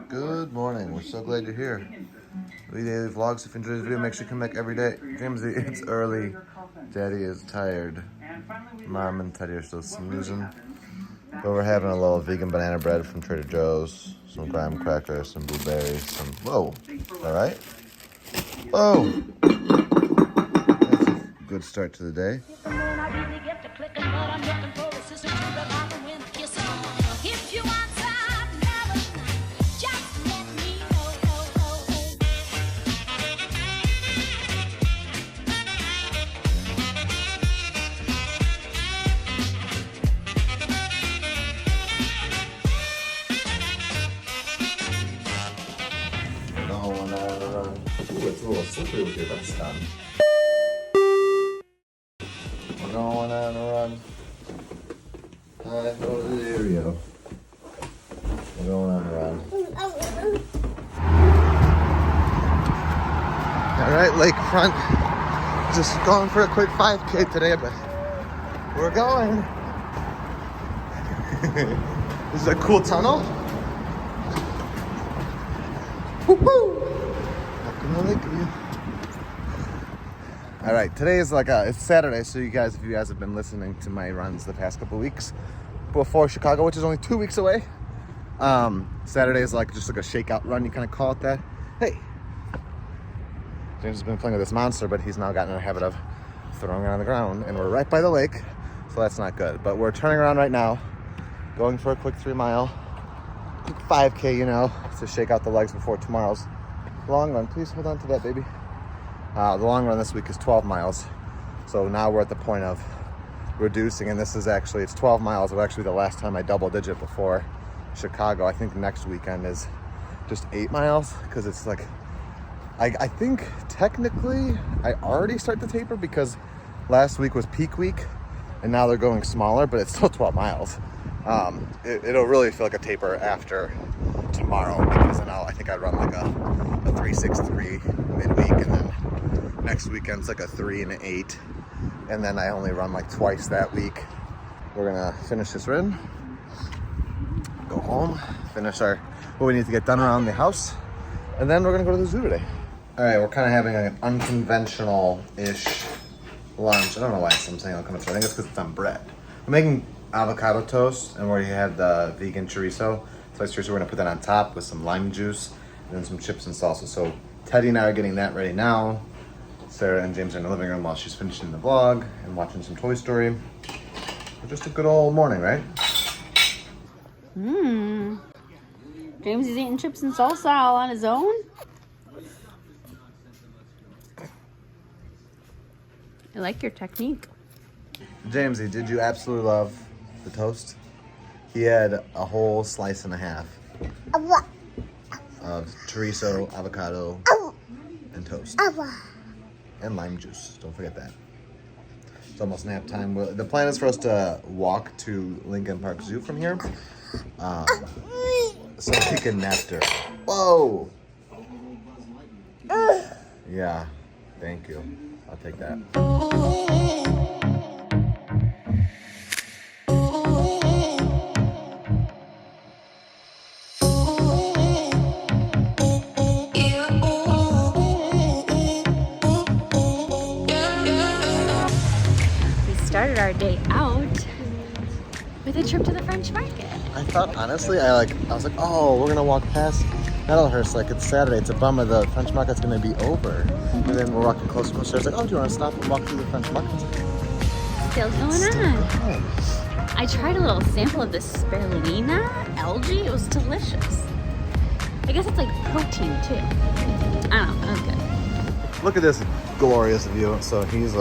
Good morning. We're so glad you're here. We daily vlogs. If you enjoy this video, make sure you come back every day. Jamesie, it's early. Daddy is tired. Mom and Teddy are still snoozing. But we're having a little vegan banana bread from Trader Joe's, some graham crackers, some blueberries, some... Whoa! All right? Whoa! That's a good start to the day. Ooh, it's a little slippery with your vest on. We're going on a run. Hi, go to the area. We're going on a run. Alright, lakefront. Just going for a quick 5K today, but we're going. This is a cool tunnel. Woo-hoo! All right, today is it's Saturday, so if you guys have been listening to my runs the past couple weeks before Chicago, which is only 2 weeks away, Saturday is just a shakeout run, you kind of call it that. Hey, James has been playing with this monster, but he's now gotten in a habit of throwing it on the ground, and we're right by the lake, so that's not good. But we're turning around right now, going for a quick 3 mile, quick 5K, to shake out the legs before tomorrow's long run. Please hold on to that, baby. The long run this week is 12 miles. So now we're at the point of reducing, and it's 12 miles. It was actually the last time I double digit before Chicago. I think next weekend is just 8 miles, because it's I think technically I already start the taper because last week was peak week and now they're going smaller, but it's still 12 miles. It'll really feel like a taper after tomorrow, because then I think I'd run a 3.63 midweek, and then next weekend's a 3 and an 8, and then I only run twice that week. We're gonna finish this run, go home, finish what we need to get done around the house, and then we're gonna go to the zoo today. All right, we're kind of having an unconventional-ish lunch. I don't know why I'm saying unconventional. I think it's because it's on bread. I'm making avocado toast, and we already had the vegan chorizo. Sliced chorizo, we're gonna put that on top with some lime juice and then some chips and salsa. So Teddy and I are getting that ready now. Sarah and James are in the living room while she's finishing the vlog and watching some Toy Story. Just a good old morning, right? James is eating chips and salsa all on his own. I like your technique. Jamesie, did you absolutely love the toast? He had a whole slice and a half of chorizo, avocado, and toast. And lime juice, don't forget that. It's almost nap time. The plan is for us to walk to Lincoln Park Zoo from here, so we can nap there. Whoa! Yeah, thank you. I'll take that. Started our day out with a trip to the French market. I thought, honestly, I was like, oh, we're gonna walk past Meadowhurst, it's Saturday, it's a bummer, the French market's gonna be over. And then we're walking closer to the stairs, oh, do you wanna stop and walk through the French market? Still going on. I tried a little sample of this spirulina algae, it was delicious. I guess it's protein too. I don't know, it was good. Look at this glorious view. So he's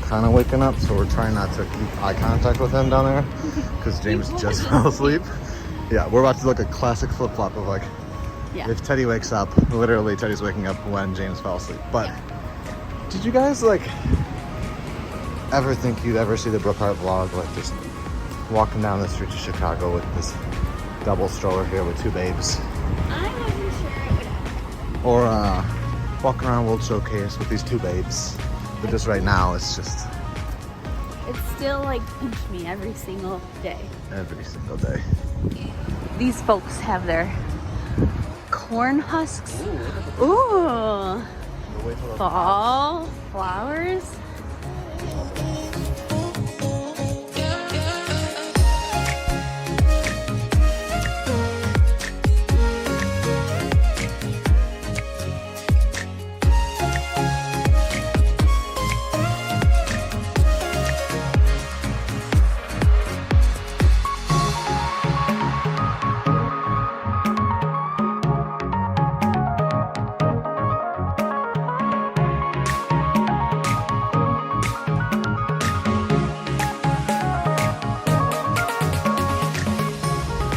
kind of waking up, so we're trying not to keep eye contact with him down there because James just fell asleep. Yeah, we're about to look at classic flip-flop of if Teddy wakes up, literally Teddy's waking up when James fell asleep. But did you guys ever think you'd ever see the Brookhart vlog just walking down the street to Chicago with this double stroller here with 2 babes? I wasn't sure it would happen. Or walking around World Showcase with these 2 babes. But just right now, it's just... It's still pinch me every single day. Every single day. These folks have their corn husks. Ooh. Fall flowers.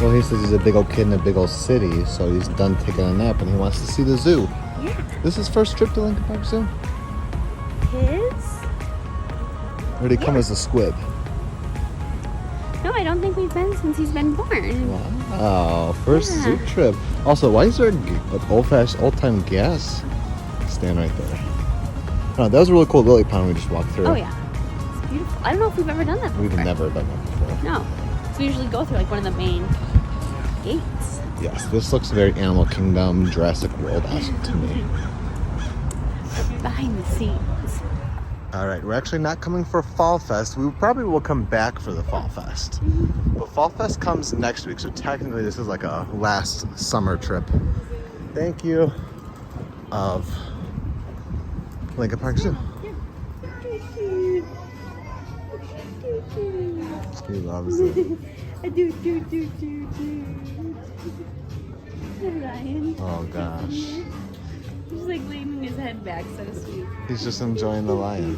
Well, he says he's a big old kid in a big old city, so he's done taking a nap and he wants to see the zoo. Yeah. This is his first trip to Lincoln Park Zoo? His? Or did he come as a squib? No, I don't think we've been since he's been born. Wow, first zoo trip. Also, why is there an old-time gas stand right there? Oh, that was a really cool lily pond we just walked through. Oh yeah, it's beautiful. I don't know if we've ever done that before. We've never done that before. No. So we usually go through like one of the main gates. Yes, this looks very Animal Kingdom, Jurassic World-esque to me. Behind the scenes. All right, we're actually not coming for Fall Fest. We probably will come back for the Fall Fest. But Fall Fest comes next week, so technically this is like a last summer trip. Thank you. Of Lincoln Park Zoo. He loves it. Ryan. Oh gosh. He's like leaning his head back, so sweet. He's just enjoying the lion.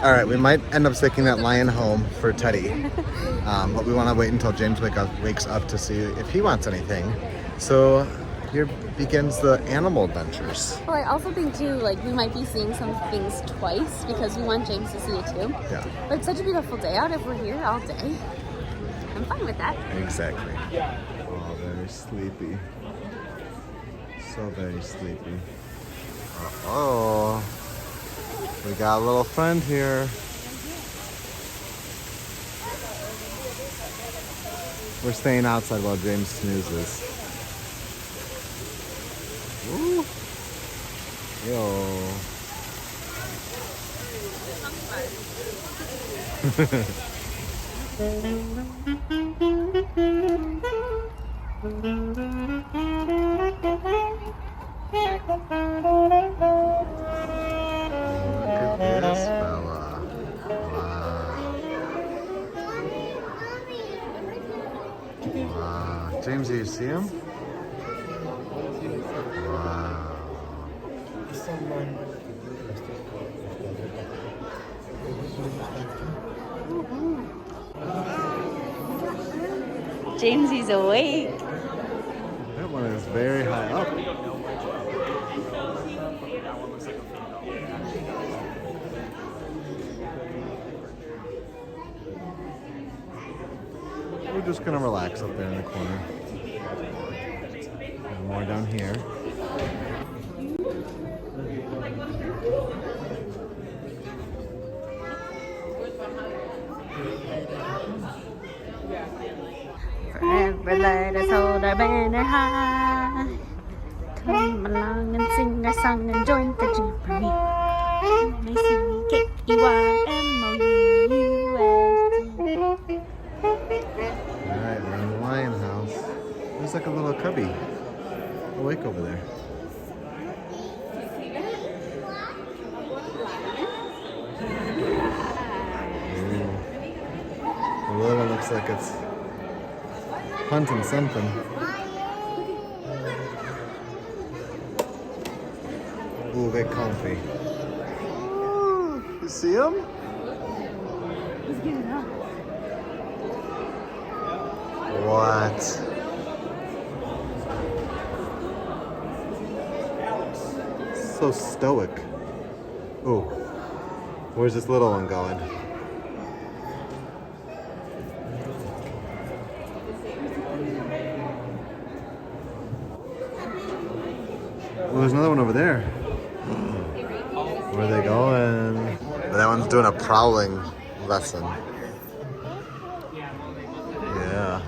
All right, we might end up taking that lion home for Teddy, but we want to wait until James wakes up to see if he wants anything. So here begins the animal adventures. Well, I also think too, like we might be seeing some things twice because we want James to see it too. Yeah. But it's such a beautiful day out if we're here all day. I'm fine with that. Exactly. Oh, very sleepy. So very sleepy. Uh-oh. We got a little friend here. We're staying outside while James snoozes. Ooh. Yo. Look at this fella. Wow. James, do you see him? Wow. Jamesy's awake. That one is very high up. We're just gonna relax up there in the corner. And more down here. Forever let us hold our banner high. Come along and sing our song and join the jamboree. M-A-C-K-E-Y-M-O-U-U-S-T. Alright, we're in the lion house. There's like a little cubby awake over there. Ooh. The little one looks like it's hunting something. Ooh, get comfy. Ooh, you see him? He's getting up. What? So stoic. Ooh, where's this little one going? Well, there's another one over there. Where are they going? that one's doing a prowling lesson. Yeah.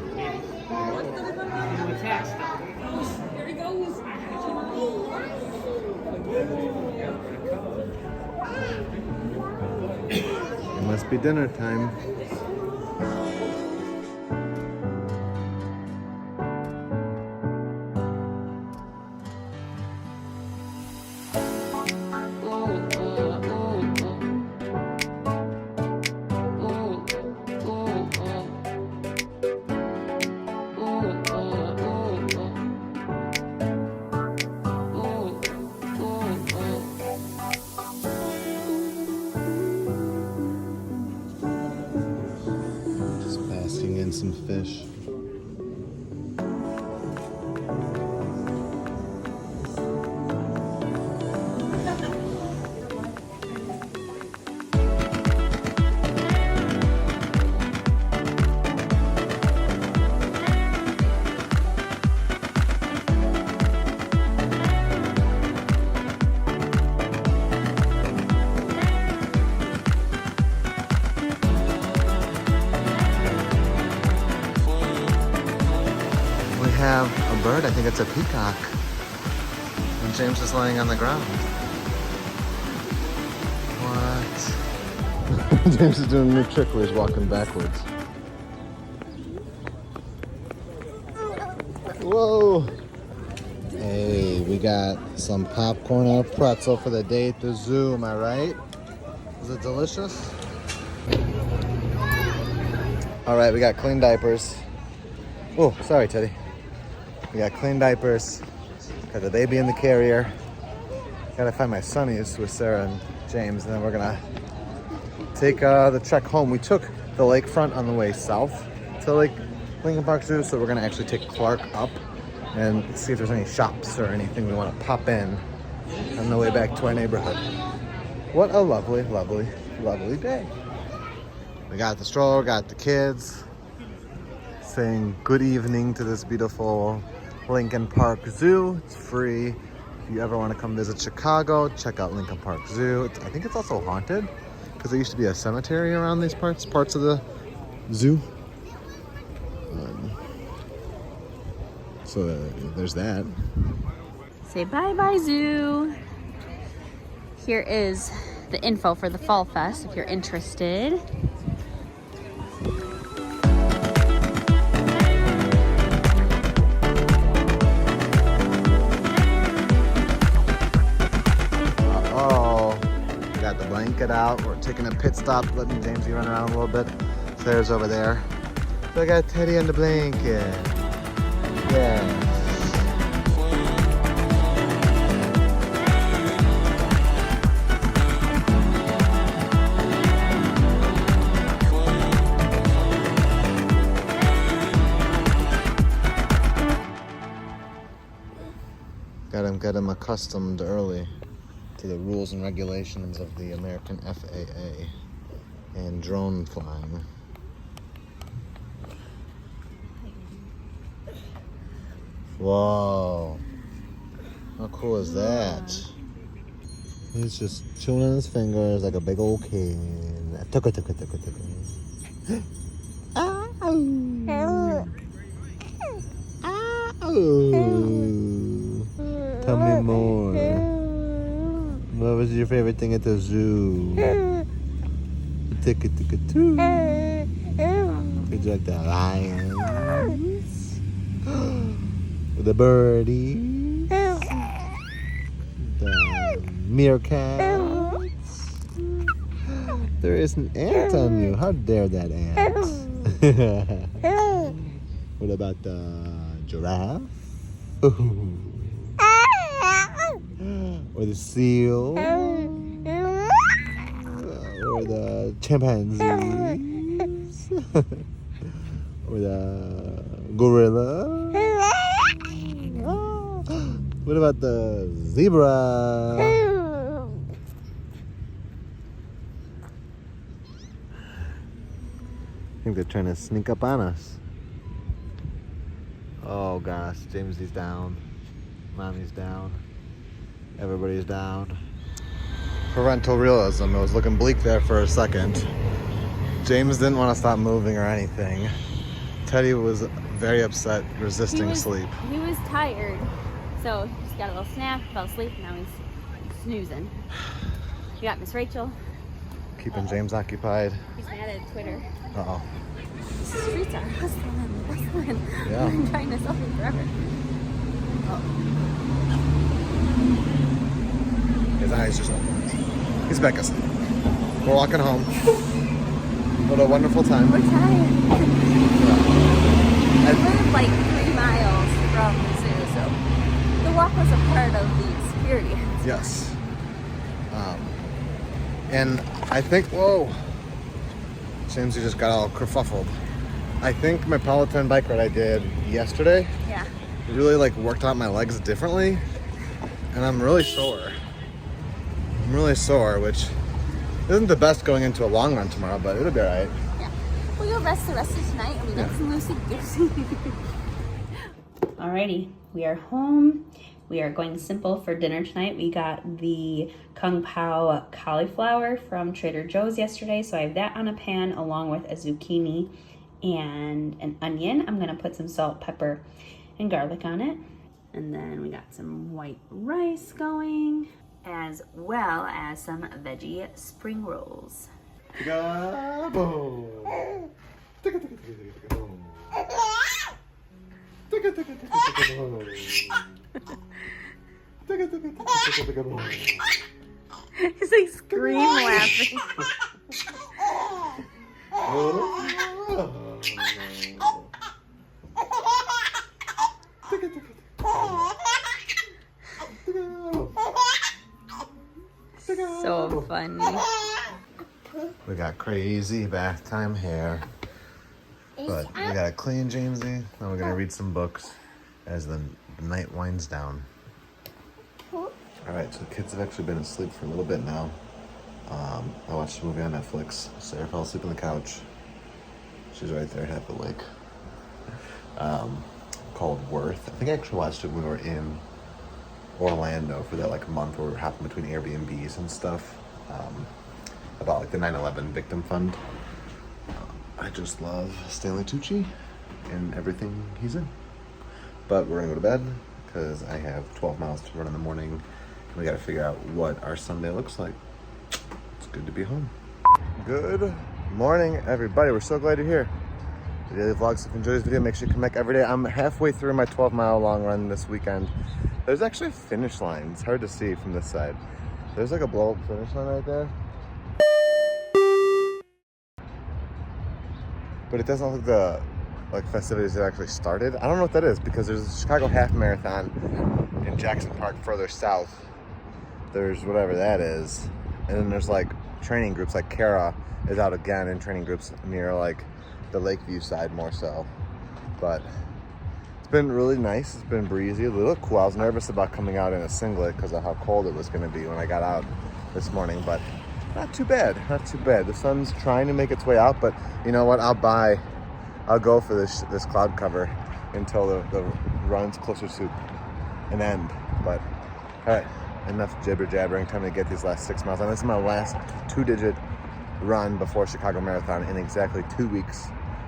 It must be dinner time. Some fish. Have a bird, I think it's a peacock. And James is laying on the ground. What? James is doing a new trick where he's walking backwards. Whoa! Hey, we got some popcorn and a pretzel for the day at the zoo, am I right? Is it delicious? Alright, we got clean diapers. Oh, sorry, Teddy. We got clean diapers, got the baby in the carrier. Gotta find my sonnies with Sarah and James, and then we're gonna take the trek home. We took the lakefront on the way south to Lincoln Park Zoo, so we're gonna actually take Clark up and see if there's any shops or anything we wanna pop in on the way back to our neighborhood. What a lovely, lovely, lovely day. We got the stroller, got the kids, saying good evening to this beautiful Lincoln Park Zoo. It's free. If you ever want to come visit Chicago, check out Lincoln Park Zoo. I think it's also haunted because there used to be a cemetery around these parts of the zoo. So there's that. Say bye-bye, zoo. Here is the info for the Fall Fest if you're interested. Blanket out. We're taking a pit stop, letting Jamesie run around a little bit. Sarah's over there. So I got Teddy on the blanket. Yeah. Got him accustomed early to the rules and regulations of the American FAA and drone flying. Whoa. How cool is that? He's just chewing on his fingers like a big old kid. Tucka. Ow. Tell me more. What was your favorite thing at the zoo? Ticka-ticka-too. Did you like the lions? The birdies? The meerkats? There is an ant on you. How dare that ant? What about the giraffe? Or the seal? Or the chimpanzees? Or the gorilla? What about the zebra? I think they're trying to sneak up on us. Oh gosh, Jamesie's down. Mommy's down. Everybody's down. parental realism. It was looking bleak there for a second. James didn't want to stop moving or anything. Teddy was very upset, resisting sleep. He was tired, so he just got a little snack, fell asleep, and now he's snoozing. We got Miss Rachel. Keeping James occupied. He's mad at Twitter. Uh-oh. The streets are hustling. Yeah. I'm trying to selfie forever. Oh. His eyes just open. He's back asleep. We're walking home. What a wonderful time. We're tired. We live like 3 miles from the zoo, so the walk was a part of the experience. Yes. And I think, whoa, James, you just got all kerfuffled. I think my Peloton bike ride I did yesterday really like worked out my legs differently, and I'm really sore. Which isn't the best going into a long run tomorrow, but it'll be all right. Yeah. Well, you'll rest the rest of tonight, and we got some loosey-goosey. Alrighty, we are home. We are going simple for dinner tonight. We got the Kung Pao cauliflower from Trader Joe's yesterday, so I have that on a pan along with a zucchini and an onion. I'm gonna put some salt, pepper, and garlic on it. And then we got some white rice going, as well as some veggie spring rolls. He's like scream laughing. So funny. We got crazy bath time hair, but we gotta clean Jamesie. Then we're gonna read some books as the night winds down. All right, so the kids have actually been asleep for a little bit now. I watched a movie on Netflix. Sarah fell asleep on the couch. She's right there, half awake. Called Worth. I think I actually watched it when we were in Orlando for that like month where we were hopping between Airbnbs and stuff. About like the 9/11 victim fund. I just love Stanley Tucci and everything he's in. But we're gonna go to bed because I have 12 miles to run in the morning. And we gotta figure out what our Sunday looks like. It's good to be home. Good morning, everybody. We're so glad you're here. The Daily Vlogs. If you enjoy this video, make sure you come back every day. I'm halfway through my 12-mile long run this weekend. There's actually a finish line. It's hard to see from this side. There's like a blow-up finish line right there. But it doesn't look like the festivities that actually started. I don't know what that is because there's a Chicago Half Marathon in Jackson Park further south. There's whatever that is. And then there's like training groups, like Kara is out again in training groups near like the Lakeview side more so. But it's been really nice. It's been breezy, a little cool. I was nervous about coming out in a singlet because of how cold it was going to be when I got out this morning, but not too bad, not too bad. The sun's trying to make its way out, but you know what? I'll go for this cloud cover until the run's closer to an end. But all right, enough jibber jabbering. Time to get these last 6 miles. And this is my last 2-digit run before Chicago Marathon. In exactly 2 weeks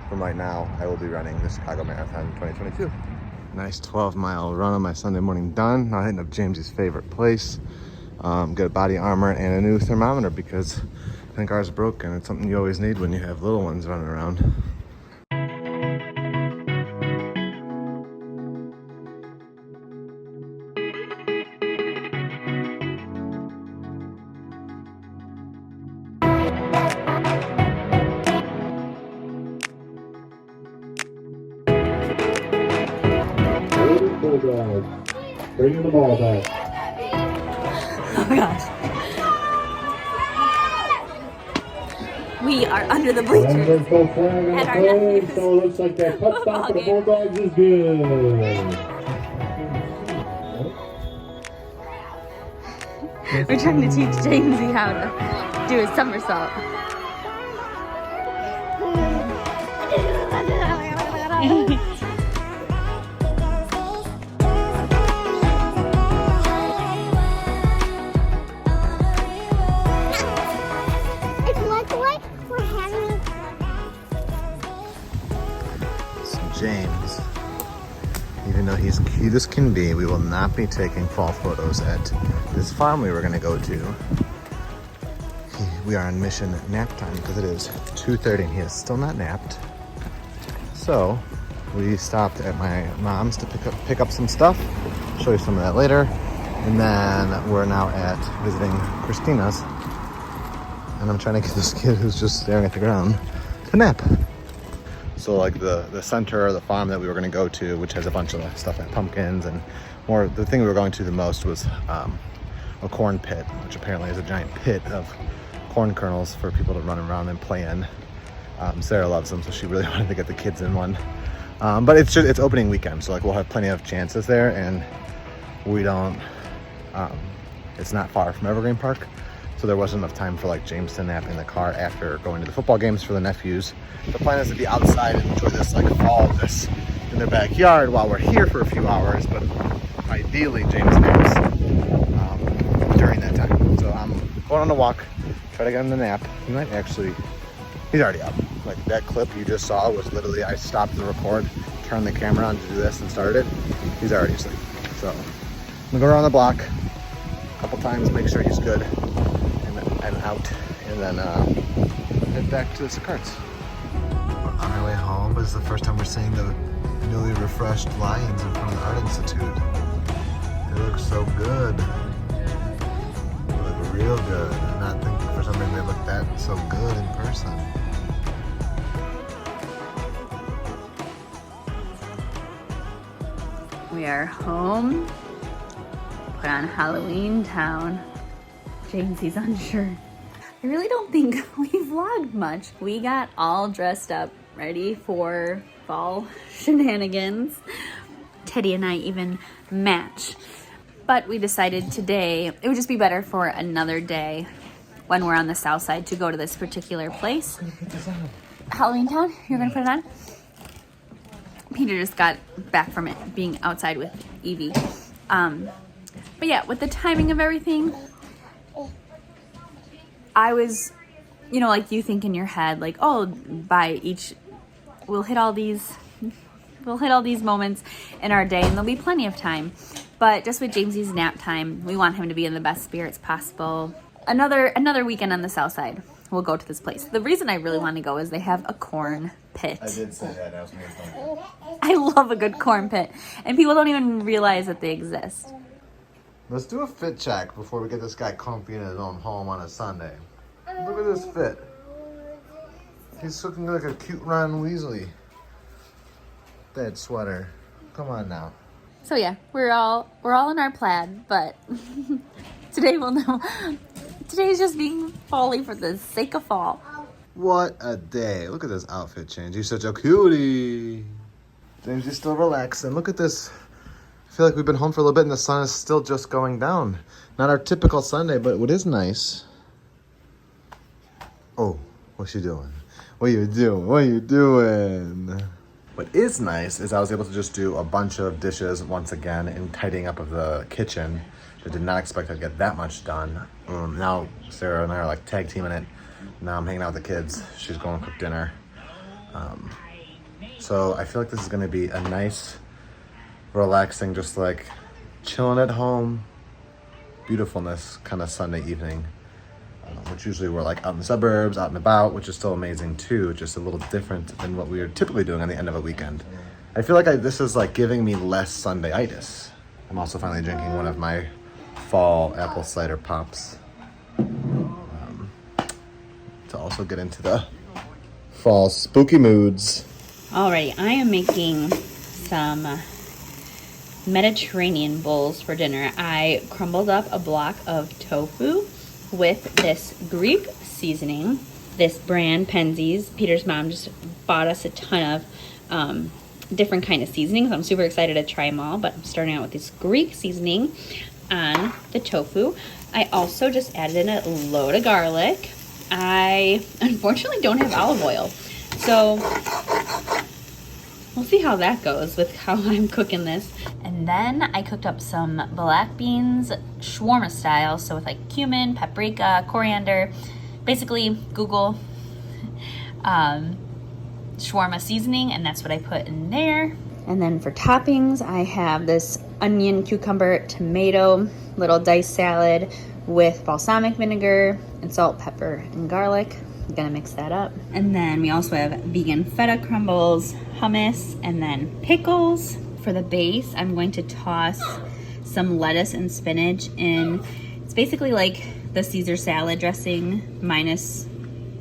from right now, I will be running the Chicago Marathon 2022. Nice 12-mile run on my Sunday morning done. Now hitting up Jamesie's favorite place. Get body armor and a new thermometer because I think ours broke, and it's something you always need when you have little ones running around. Bringing the ball back. Oh gosh. We are under the bleachers. And our nephews. So it looks like that touchdown for the Bulldogs is good. We're trying to teach Jamesie how to do a somersault. James, even though he's cute as can be, we will not be taking fall photos at this farm we were gonna go to. We are on mission nap time because it is 2:30 and he is still not napped. So we stopped at my mom's to pick up some stuff. Show you some of that later. And then we're now at visiting Christina's. And I'm trying to get this kid who's just staring at the ground to nap. So like the center of the farm that we were gonna go to, which has a bunch of stuff like pumpkins and more, the thing we were going to the most was a corn pit, which apparently is a giant pit of corn kernels for people to run around and play in. Sarah loves them, so she really wanted to get the kids in one. But it's opening weekend, so like we'll have plenty of chances there, and we don't, it's not far from Evergreen Park, so there wasn't enough time for like James to nap in the car after going to the football games for the nephews. The plan is to be outside and enjoy this like fall this in their backyard while we're here for a few hours, but ideally James naps during that time. So I'm going on a walk, try to get him to nap. He might actually, he's already up. Like that clip you just saw was literally, I stopped the record, turned the camera on to do this and started it. He's already asleep. So I'm gonna go around the block a couple times, make sure he's good and out, and then head back to the carts. On our way home, but it's the first time we're seeing the newly refreshed lions in front of the Art Institute. They look so good. They look real good. I'm not thinking for something they look that so good in person. We are home. Put on Halloween Town. Jamesie's unsure. I really don't think we vlogged much. We got all dressed up, ready for fall shenanigans. Teddy and I even match. But we decided today it would just be better for another day when we're on the south side to go to this particular place. Halloween Town, you're gonna put it on? Peter just got back from it, being outside with Evie. But yeah, with the timing of everything, I was, you know, like you think in your head, like, oh, we'll hit all these moments in our day and there'll be plenty of time. But just with Jamesie's nap time, we want him to be in the best spirits possible. Another weekend on the south side, we'll go to this place. The reason I really want to go is they have a corn pit. I did say that. I was making fun. I love a good corn pit. And people don't even realize that they exist. Let's do a fit check before we get this guy comfy in his own home on a Sunday. Look at this fit. He's looking like a cute Ron Weasley. That sweater. Come on now. So yeah, we're all in our plaid, but today we'll know. Today's just being folly for the sake of fall. What a day. Look at this outfit change. He's such a cutie. James is still relaxing. Look at this. I feel like we've been home for a little bit and the sun is still just going down. Not our typical Sunday, but what is nice. Oh, what's you doing? What you doing? What you doing? What is nice is I was able to just do a bunch of dishes once again and tidying up of the kitchen. I did not expect I'd get that much done. Now Sarah and I are like tag teaming it. Now I'm hanging out with the kids. She's going to cook dinner. So I feel like this is going to be a nice, relaxing, just like chilling at home, beautifulness kind of Sunday evening. Which usually we're like out in the suburbs, out and about, which is still amazing too, just a little different than what we are typically doing on the end of a weekend. I feel like this is like giving me less Sunday-itis. I'm also finally drinking one of my fall apple cider pops to also get into the fall spooky moods. Alrighty, I am making some Mediterranean bowls for dinner. I crumbled up a block of tofu with this Greek seasoning, this brand Penzies. Peter's mom just bought us a ton of different kind of seasonings. I'm super excited to try them all, but I'm starting out with this Greek seasoning on the tofu. I also just added in a load of garlic. I unfortunately don't have olive oil, so we'll see how that goes with how I'm cooking this. And then I cooked up some black beans, shawarma style, so with like cumin, paprika, coriander, basically Google shawarma seasoning, and that's what I put in there. And then for toppings, I have this onion, cucumber, tomato, little diced salad with balsamic vinegar and salt, pepper, and garlic. I'm gonna mix that up. And then we also have vegan feta crumbles, hummus, and then pickles. For the base, I'm going to toss some lettuce and spinach in. It's basically like the Caesar salad dressing minus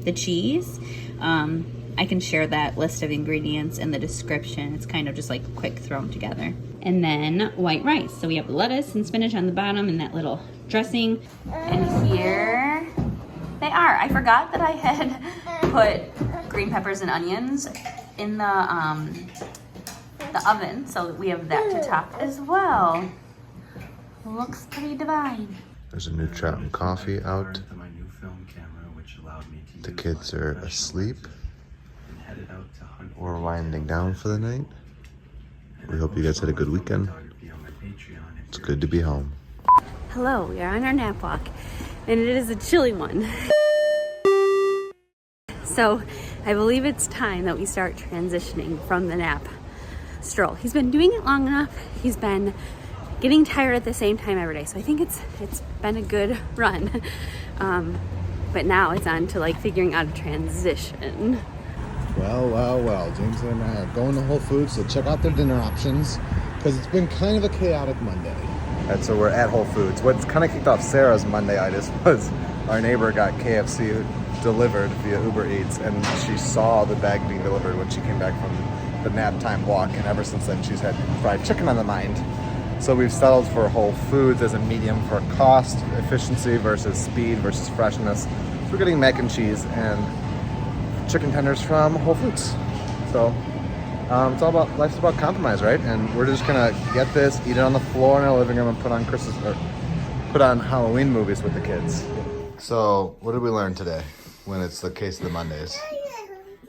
the cheese. I can share that list of ingredients in the description. It's kind of just like quick thrown together. And then white rice. So we have lettuce and spinach on the bottom and that little dressing. And here they are. I forgot that I had put green peppers and onions in the oven. So we have that to top as well. Looks pretty divine. There's a new trout and coffee out. The kids are asleep. We're winding down for the night. We hope you guys had a good weekend. It's good to be home. Hello, we are on our nap walk, and it is a chilly one. So I believe it's time that we start transitioning from the nap stroll. He's been doing it long enough. He's been getting tired at the same time every day. So I think it's been a good run. But now it's on to like figuring out a transition. Well. James and I are going to Whole Foods to check out their dinner options because it's been kind of a chaotic Monday. And so we're at Whole Foods. What's kind of kicked off Sarah's Monday-itis was our neighbor got KFC delivered via Uber Eats, and she saw the bag being delivered when she came back from the nap time walk, and ever since then she's had fried chicken on the mind. So we've settled for Whole Foods as a medium for cost, efficiency versus speed versus freshness. So we're getting mac and cheese and chicken tenders from Whole Foods. So it's all about, life's about compromise, right? And we're just gonna get this, eat it on the floor in our living room, and put on Halloween movies with the kids. So what did we learn today when it's the case of the Mondays?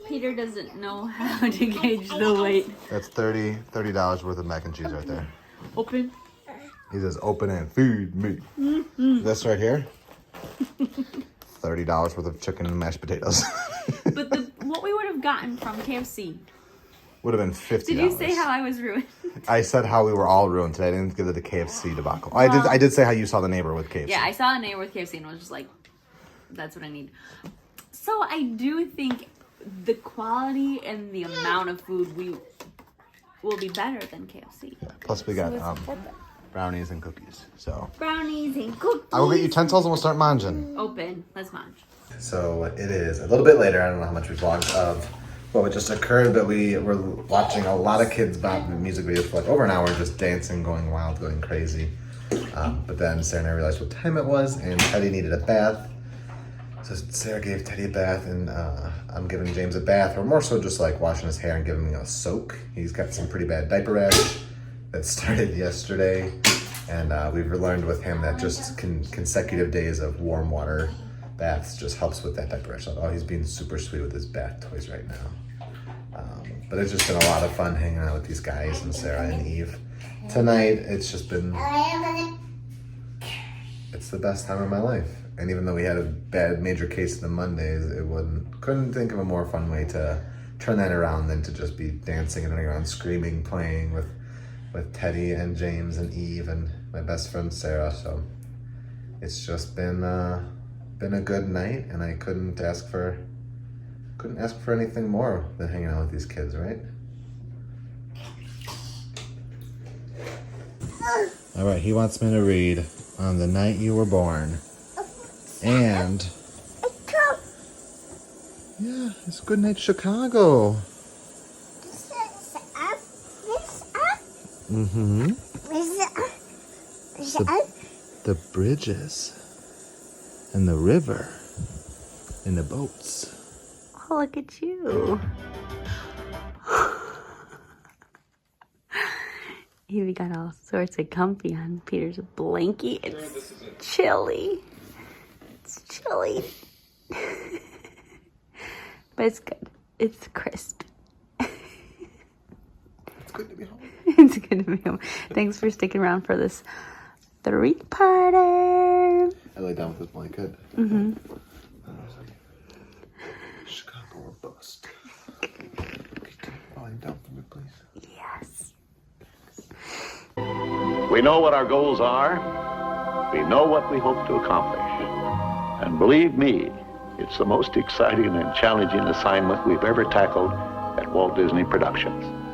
Peter doesn't know how to gauge the weight. That's $30 worth of mac and cheese right there. Open. He says, open and feed me. Mm-hmm. This right here, $30 worth of chicken and mashed potatoes. But what we would have gotten from KFC would have been $50. Did you say how I was ruined? I said how we were all ruined today. I didn't give it the KFC debacle. I did say how you saw the neighbor with KFC. Yeah, I saw a neighbor with KFC and was just like, that's what I need. So I do think the quality and the amount of food we will be better than KFC. Yeah, plus we got brownies and cookies. So brownies and cookies. I will get utensils and we'll start manging. Open. Let's mange. So it is a little bit later. I don't know how much we vlogged of what just occurred, but we were watching a lot of kids bop music videos for like over an hour, just dancing, going wild, going crazy. But then Sarah and I realized what time it was, and Teddy needed a bath. So Sarah gave Teddy a bath, and I'm giving James a bath, or more so just like washing his hair and giving him a soak. He's got some pretty bad diaper rash that started yesterday, and we've learned with him that just consecutive days of warm water baths just helps with that diaper rash. Oh, he's being super sweet with his bath toys right now. But it's just been a lot of fun hanging out with these guys and Sarah and Eve. Tonight, it's just been, it's the best time of my life. And even though we had a bad major case of the Mondays, couldn't think of a more fun way to turn that around than to just be dancing and running around screaming, playing with Teddy and James and Eve and my best friend Sarah. So it's just been a good night, and I couldn't ask for anything more than hanging out with these kids, right? All right, he wants me to read On the Night You Were Born. And yeah, it's Good Night Chicago. Mm-hmm. The bridges and the river and the boats. Oh, look at you. We got all sorts of comfy on Peter's blankie. It's chilly. It's chilly. But it's good. It's crisp. It's good to be home. It's good to be home. Thanks for sticking around for this 3-parter. I lay down with this blanket. Mm-hmm. Chicago or bust. We know what our goals are. We know what we hope to accomplish. And believe me, it's the most exciting and challenging assignment we've ever tackled at Walt Disney Productions.